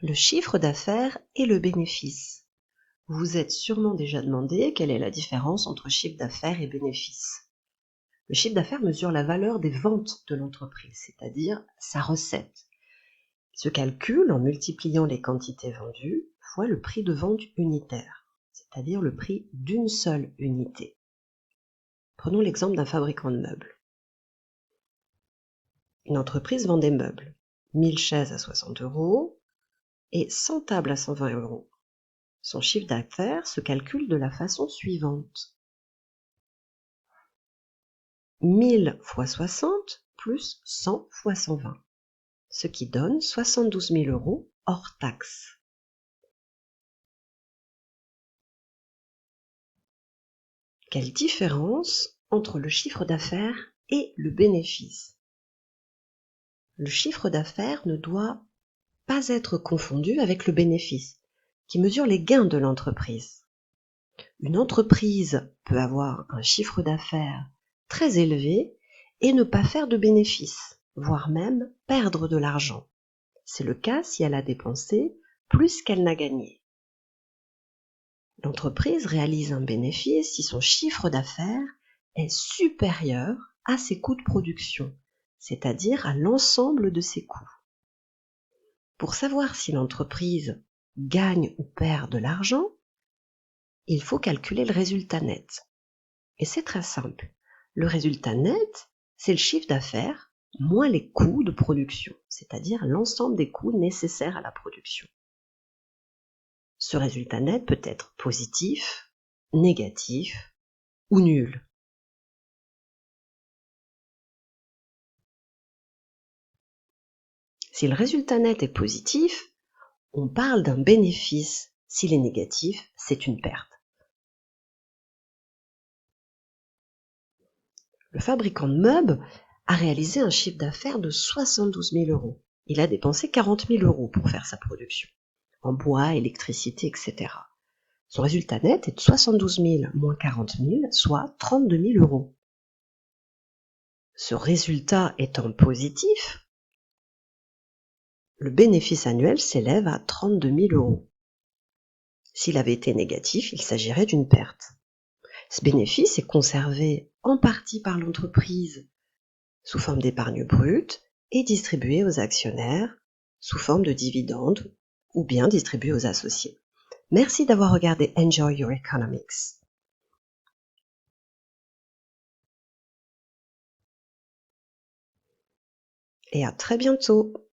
Le chiffre d'affaires et le bénéfice. Vous vous êtes sûrement déjà demandé quelle est la différence entre chiffre d'affaires et bénéfice. Le chiffre d'affaires mesure la valeur des ventes de l'entreprise, c'est-à-dire sa recette. Il se calcule en multipliant les quantités vendues fois le prix de vente unitaire, c'est-à-dire le prix d'une seule unité. Prenons l'exemple d'un fabricant de meubles. Une entreprise vend des meubles, 1000 chaises à 60 € et 100 tables à 120 €. Son chiffre d'affaires se calcule de la façon suivante. 1000 fois 60 plus 100 fois 120, ce qui donne 72 000 € hors taxes. Quelle différence entre le chiffre d'affaires et le bénéfice? Le chiffre d'affaires ne doit pas être confondu avec le bénéfice, qui mesure les gains de l'entreprise. Une entreprise peut avoir un chiffre d'affaires très élevé et ne pas faire de bénéfices, voire même perdre de l'argent. C'est le cas si elle a dépensé plus qu'elle n'a gagné. L'entreprise réalise un bénéfice si son chiffre d'affaires est supérieur à ses coûts de production, c'est-à-dire à l'ensemble de ses coûts. Pour savoir si l'entreprise gagne ou perd de l'argent, il faut calculer le résultat net. Et c'est très simple. Le résultat net, c'est le chiffre d'affaires moins les coûts de production, c'est-à-dire l'ensemble des coûts nécessaires à la production. Ce résultat net peut être positif, négatif ou nul. Si le résultat net est positif, on parle d'un bénéfice. S'il est négatif, c'est une perte. Le fabricant de meubles a réalisé un chiffre d'affaires de 72 000 €. Il a dépensé 40 000 € pour faire sa production, en bois, électricité, etc. Son résultat net est de 72 000 moins 40 000, soit 32 000 €. Ce résultat étant positif, le bénéfice annuel s'élève à 32 000 €. S'il avait été négatif, il s'agirait d'une perte. Ce bénéfice est conservé en partie par l'entreprise sous forme d'épargne brute et distribué aux actionnaires sous forme de dividendes ou bien distribué aux associés. Merci d'avoir regardé Enjoy Your Economics. Et à très bientôt.